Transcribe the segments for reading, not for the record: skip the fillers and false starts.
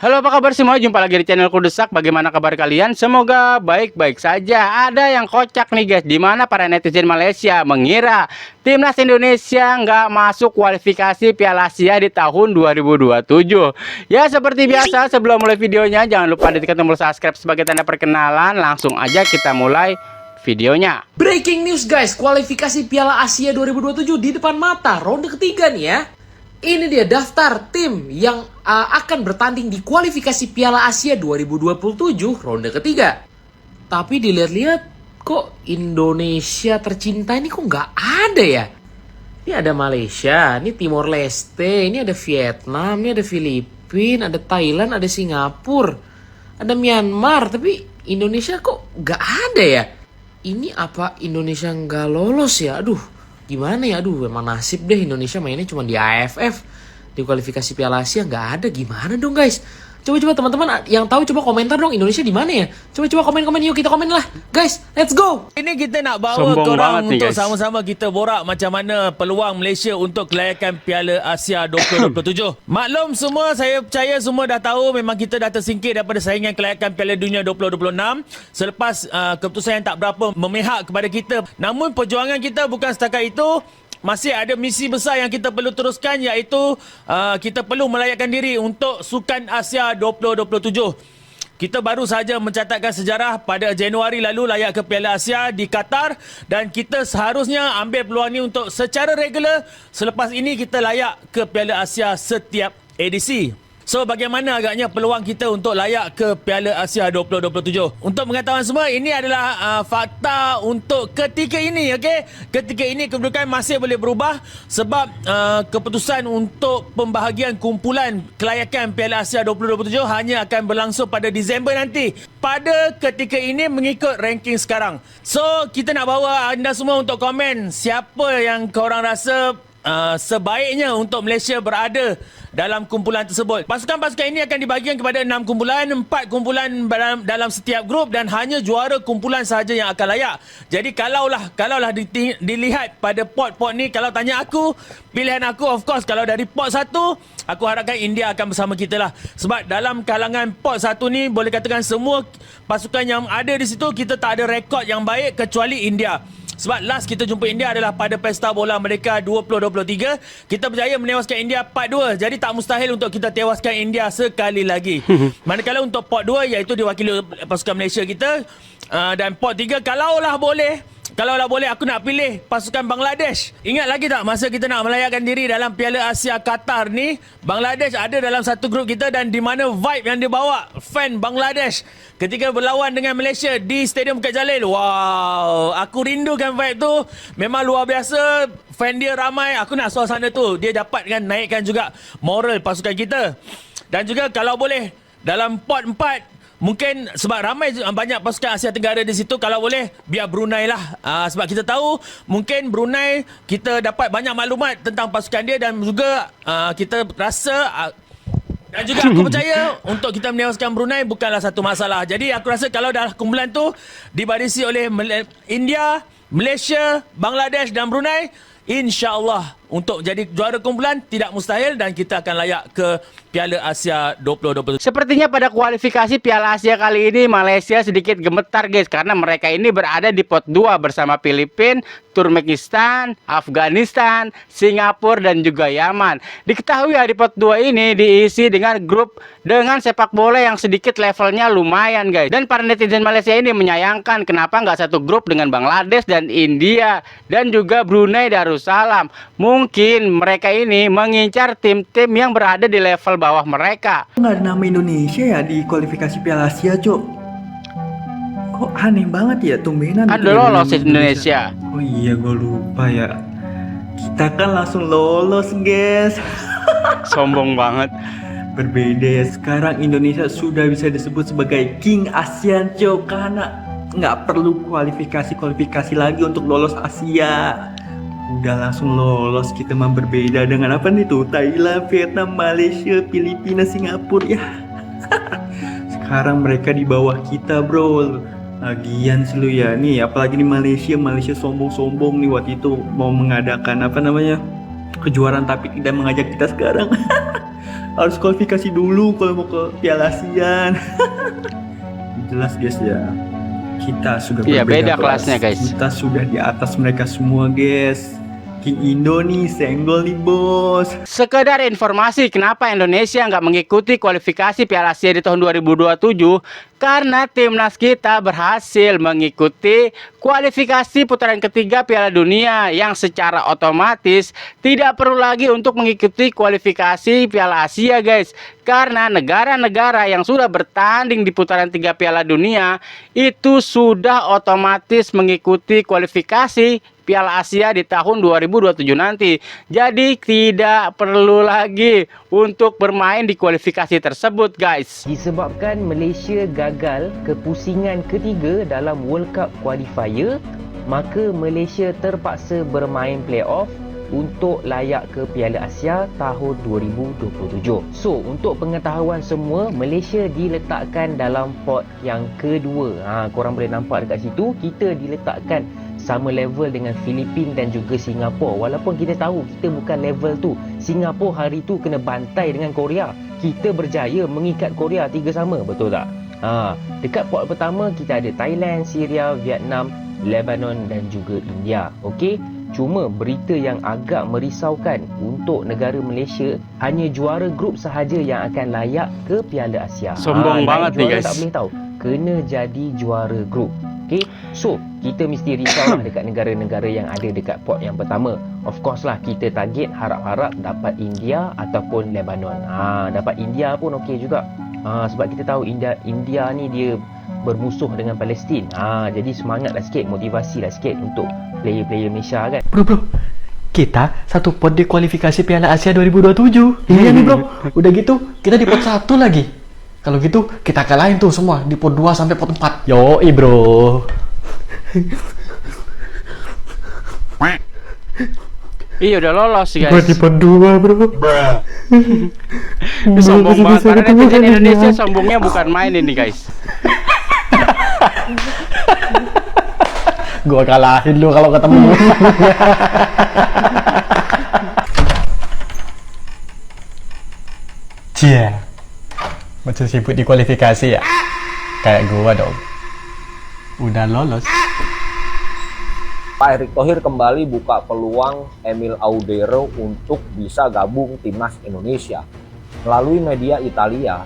Halo, apa kabar semua? Jumpa lagi di channel Kudesak. Bagaimana kabar kalian? Semoga baik-baik saja. Ada yang kocak nih guys, dimana para netizen Malaysia mengira timnas Indonesia nggak masuk kualifikasi Piala Asia di tahun 2027. Ya, seperti biasa sebelum mulai videonya jangan lupa ditekan tombol subscribe sebagai tanda perkenalan. Langsung aja kita mulai videonya. Breaking news guys, kualifikasi Piala Asia 2027 di depan mata, ronde ketiga nih ya. Ini dia daftar tim yang akan bertanding di kualifikasi Piala Asia 2027 ronde ketiga. Tapi dilihat-lihat kok Indonesia tercinta ini kok nggak ada ya? Ini ada Malaysia, ini Timor Leste, ini ada Vietnam, ini ada Filipina, ada Thailand, ada Singapura, ada Myanmar. Tapi Indonesia kok nggak ada ya? Ini apa Indonesia nggak lolos ya? Aduh, gimana ya? Aduh, emang nasib deh Indonesia mainnya cuma di AFF. Di kualifikasi Piala Asia nggak ada. Gimana dong guys? Coba teman-teman yang tahu coba komentar dong, Indonesia di mana ya? Coba komen yuk, kita komen lah. Guys, let's go. Ini kita nak bawa Sombong korang banget nih, untuk guys. sama-sama kita borak macam mana peluang Malaysia untuk kelayakan Piala Asia 2027. Maklum semua, saya percaya semua dah tahu memang kita dah tersingkir daripada saingan kelayakan Piala Dunia 2026 selepas keputusan yang tak berapa memihak kepada kita. Namun perjuangan kita bukan setakat itu. Masih ada misi besar yang kita perlu teruskan, iaitu kita perlu melayakkan diri untuk Sukan Asia 2027. Kita baru saja mencatatkan sejarah pada Januari lalu layak ke Piala Asia di Qatar, dan kita seharusnya ambil peluang ini untuk secara regular selepas ini kita layak ke Piala Asia setiap edisi. So, bagaimana agaknya peluang kita untuk layak ke Piala Asia 2027? Untuk pengetahuan semua, ini adalah fakta untuk ketika ini, okey? Ketika ini kedudukan masih boleh berubah sebab keputusan untuk pembahagian kumpulan kelayakan Piala Asia 2027 hanya akan berlangsung pada Disember nanti. Pada ketika ini mengikut ranking sekarang. So, kita nak bawa anda semua untuk komen siapa yang korang rasa sebaiknya untuk Malaysia berada dalam kumpulan tersebut. Pasukan-pasukan ini akan dibagikan kepada 6 kumpulan, 4 kumpulan dalam setiap grup, dan hanya juara kumpulan sahaja yang akan layak. Jadi kalaulah dilihat pada pot ni, kalau tanya aku, pilihan aku of course kalau dari pot 1, aku harapkan India akan bersama kita lah. Sebab dalam kalangan pot 1 ni, boleh katakan semua pasukan yang ada di situ, kita tak ada rekod yang baik kecuali India. Sebab last kita jumpa India adalah pada Pesta Bola Merdeka 2023. Kita berjaya menewaskan India 4-2. Jadi tak mustahil untuk kita tewaskan India sekali lagi. Manakala untuk pot 2, iaitu diwakili pasukan Malaysia kita. Dan pot 3, kalaulah boleh aku nak pilih pasukan Bangladesh. Ingat lagi tak masa kita nak melayakkan diri dalam Piala Asia Qatar ni, Bangladesh ada dalam satu grup kita, dan di mana vibe yang dia bawa fan Bangladesh ketika berlawan dengan Malaysia di Stadium Bukit Jalil. Wow, aku rindukan vibe tu. Memang luar biasa. Fan dia ramai. Aku nak suasana tu. Dia dapatkan naikkan juga moral pasukan kita. Dan juga kalau boleh dalam pot 4, mungkin sebab ramai banyak pasukan Asia Tenggara di situ, kalau boleh biar Brunei lah. Sebab kita tahu mungkin Brunei kita dapat banyak maklumat tentang pasukan dia, dan juga kita rasa dan juga aku percaya untuk kita menewaskan Brunei bukanlah satu masalah. Jadi aku rasa kalau dah kumpulan tu dibarisi oleh India, Malaysia, Bangladesh dan Brunei, insya-Allah untuk jadi juara kumpulan tidak mustahil, dan kita akan layak ke Piala Asia 2027. Sepertinya pada kualifikasi Piala Asia kali ini Malaysia sedikit gemetar guys, karena mereka ini berada di pot 2 bersama Filipina, Turkmenistan, Afghanistan, Singapura dan juga Yaman. Diketahui ya di pot 2 ini diisi dengan grup dengan sepak bola yang sedikit levelnya lumayan guys. Dan para netizen Malaysia ini menyayangkan kenapa nggak satu grup dengan Bangladesh dan India dan juga Brunei Darussalam. Mungkin mereka ini mengincar tim-tim yang berada di level bawah mereka. Nggak ada nama Indonesia ya di kualifikasi Piala Asia, Cok. Kok aneh banget ya, tumbenan Kan gitu udah ada lolos nama Indonesia. Oh iya, gue lupa ya. Kita kan langsung lolos, guys. Sombong banget. Berbeda ya, sekarang Indonesia sudah bisa disebut sebagai King ASEAN, Cok. Karena nggak perlu kualifikasi lagi untuk lolos Asia. Udah langsung lolos, kita mah berbeda dengan apa nih tuh, Thailand, Vietnam, Malaysia, Filipina, Singapura ya. Sekarang mereka di bawah kita bro. Lagian sih lu ya, nih apalagi di Malaysia sombong-sombong nih waktu itu mau mengadakan apa namanya kejuaraan tapi tidak mengajak kita sekarang. harus kualifikasi dulu kalau mau ke Piala Asia. Jelas guys ya, kita sudah Iya, berbeda beda kelasnya, guys. Kita sudah di atas mereka semua guys. King Indo nih senggol nih bos. Sekedar informasi kenapa Indonesia nggak mengikuti kualifikasi Piala Asia di tahun 2027, karena timnas kita berhasil mengikuti kualifikasi putaran ketiga Piala Dunia yang secara otomatis tidak perlu lagi untuk mengikuti kualifikasi Piala Asia guys. Karena negara-negara yang sudah bertanding di putaran 3 Piala Dunia itu sudah otomatis mengikuti kualifikasi Piala Asia di tahun 2027 nanti. Jadi tidak perlu lagi untuk bermain di kualifikasi tersebut guys. Disebabkan Malaysia gagal kepusingan ketiga dalam World Cup qualifier, maka Malaysia terpaksa bermain playoff untuk layak ke Piala Asia tahun 2027. So, untuk pengetahuan semua, Malaysia diletakkan dalam pot yang kedua. Korang boleh nampak dekat situ, kita diletakkan sama level dengan Filipina dan juga Singapura. Walaupun kita tahu kita bukan level tu. Singapura hari tu kena bantai dengan Korea. Kita berjaya mengikat Korea 3 sama, betul tak? Dekat pot pertama kita ada Thailand, Syria, Vietnam, Lebanon dan juga India. Okey, cuma berita yang agak merisaukan untuk negara Malaysia, hanya juara grup sahaja yang akan layak ke Piala Asia. Sombong banget nih guys. Tak boleh tahu. Kena jadi juara grup. Okey, so kita mesti risau lah dekat negara-negara yang ada dekat pot yang pertama. Of course lah, kita target harap-harap dapat India ataupun Lebanon. Dapat India pun okey juga. Sebab kita tahu India ni dia bermusuh dengan Palestin. Jadi semangatlah sikit, motivasilah sikit untuk player-player Malaysia kan. Bro, kita satu pot di kualifikasi Piala Asia 2027. Iya nih bro, udah gitu kita di pot 1 lagi. Kalau gitu kita kalahin tuh semua di pot 2 sampai pot 4. Yoi bro. Iya udah lolos guys. Buat di pot 2 bro. Itu sombong banget. Karena netizen Indonesia sombongnya bukan main ini guys. Gua kalahin lu kalau ketemu. Cia. Macam sibuk di kualifikasi ya? Kayak gua dong. Udah lolos. Pak Erick Thohir kembali buka peluang Emil Audero untuk bisa gabung timnas Indonesia. Melalui media Italia,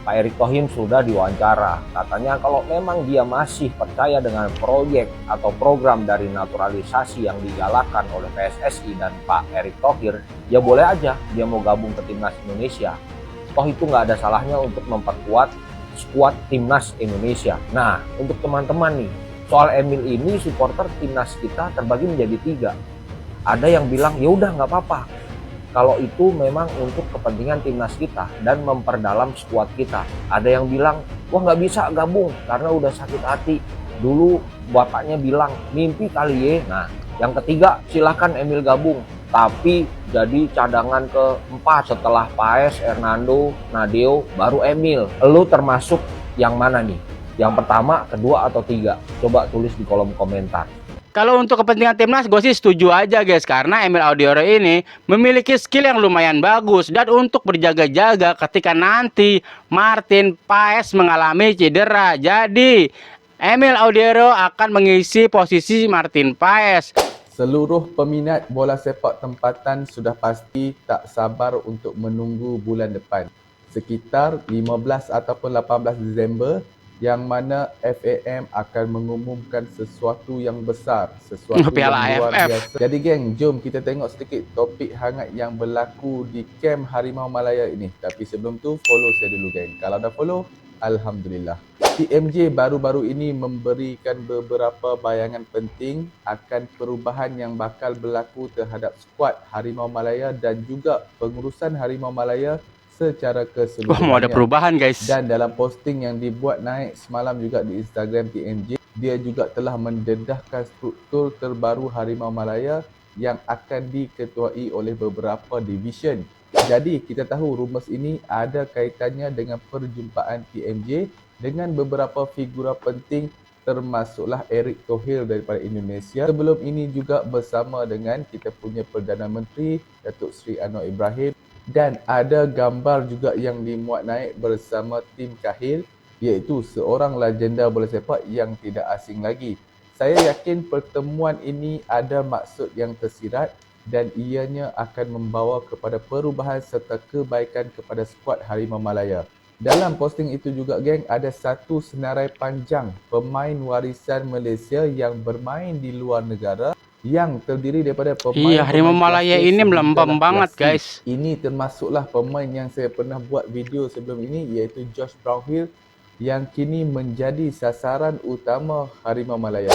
Pak Erick Thohir sudah diwawancara. Katanya kalau memang dia masih percaya dengan proyek atau program dari naturalisasi yang digalakan oleh PSSI dan Pak Erick Thohir, ya boleh aja dia mau gabung ke timnas Indonesia. Toh itu nggak ada salahnya untuk memperkuat skuad timnas Indonesia. Nah, untuk teman-teman nih, soal Emil ini supporter timnas kita terbagi menjadi 3. Ada yang bilang ya udah nggak apa-apa kalau itu memang untuk kepentingan timnas kita dan memperdalam skuad kita. Ada yang bilang wah nggak bisa gabung karena udah sakit hati. Dulu bapaknya bilang mimpi kali ya. Nah, yang ketiga silahkan Emil gabung, tapi jadi cadangan keempat setelah Paes, Hernando, Nadeo, baru Emil. Lu termasuk yang mana nih? Yang pertama, kedua, atau 3? Coba tulis di kolom komentar. Kalau untuk kepentingan timnas, gue sih setuju aja guys. Karena Emil Audero ini memiliki skill yang lumayan bagus. Dan untuk berjaga-jaga ketika nanti Martin Paes mengalami cedera. Jadi Emil Audero akan mengisi posisi Martin Paes. Seluruh peminat bola sepak tempatan sudah pasti tak sabar untuk menunggu bulan depan. Sekitar 15 ataupun 18 Disember, yang mana FAM akan mengumumkan sesuatu yang besar, sesuatu Piala yang luar AFF. biasa. Jadi geng, jom kita tengok sedikit topik hangat yang berlaku di kem Harimau Malaya ini. Tapi sebelum tu, follow saya dulu geng. Kalau dah follow, Alhamdulillah. TMJ baru-baru ini memberikan beberapa bayangan penting akan perubahan yang bakal berlaku terhadap skuad Harimau Malaya dan juga pengurusan Harimau Malaya secara keseluruhan. Mau ada perubahan guys. Dan dalam posting yang dibuat naik semalam juga di Instagram TMJ, dia juga telah mendedahkan struktur terbaru Harimau Malaya yang akan diketuai oleh beberapa division. Jadi kita tahu rumus ini ada kaitannya dengan perjumpaan TMJ dengan beberapa figura penting termasuklah Erick Thohir daripada Indonesia. Sebelum ini juga bersama dengan kita punya Perdana Menteri Datuk Seri Anwar Ibrahim dan ada gambar juga yang dimuat naik bersama tim Kahil, iaitu seorang legenda bola sepak yang tidak asing lagi. Saya yakin pertemuan ini ada maksud yang tersirat dan ianya akan membawa kepada perubahan serta kebaikan kepada skuad Harimau Malaya. Dalam posting itu juga geng, ada satu senarai panjang pemain warisan Malaysia yang bermain di luar negara yang terdiri daripada pemain. Iya, Harimau Malaya ini melempem banget guys. Ini termasuklah pemain yang saya pernah buat video sebelum ini, iaitu Josh Brownhill yang kini menjadi sasaran utama Harimau Malaya.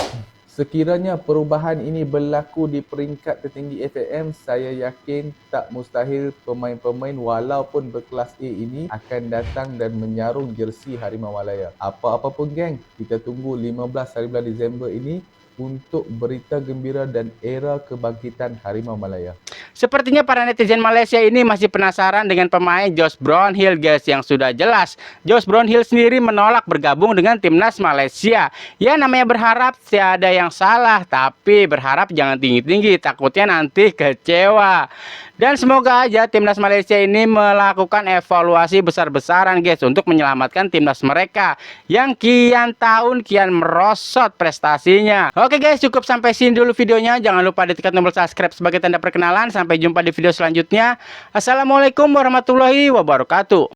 Sekiranya perubahan ini berlaku di peringkat tertinggi FAM, saya yakin tak mustahil pemain-pemain walaupun berkelas A ini akan datang dan menyarung jersey Harimau Malaya. Apa-apa pun geng, kita tunggu 15 hari bulan Disember ini untuk berita gembira dan era kebangkitan Harimau Malaya. Sepertinya para netizen Malaysia ini masih penasaran dengan pemain Josh Brownhill guys, yang sudah jelas Josh Brownhill sendiri menolak bergabung dengan timnas Malaysia. Ya namanya berharap tiada yang salah, tapi berharap jangan tinggi-tinggi, takutnya nanti kecewa. Dan semoga aja timnas Malaysia ini melakukan evaluasi besar-besaran guys untuk menyelamatkan timnas mereka yang kian tahun kian merosot prestasinya. Oke guys, cukup sampai sini dulu videonya. Jangan lupa ditekan tombol subscribe sebagai tanda perkenalan. Sampai jumpa di video selanjutnya. Assalamualaikum warahmatullahi wabarakatuh.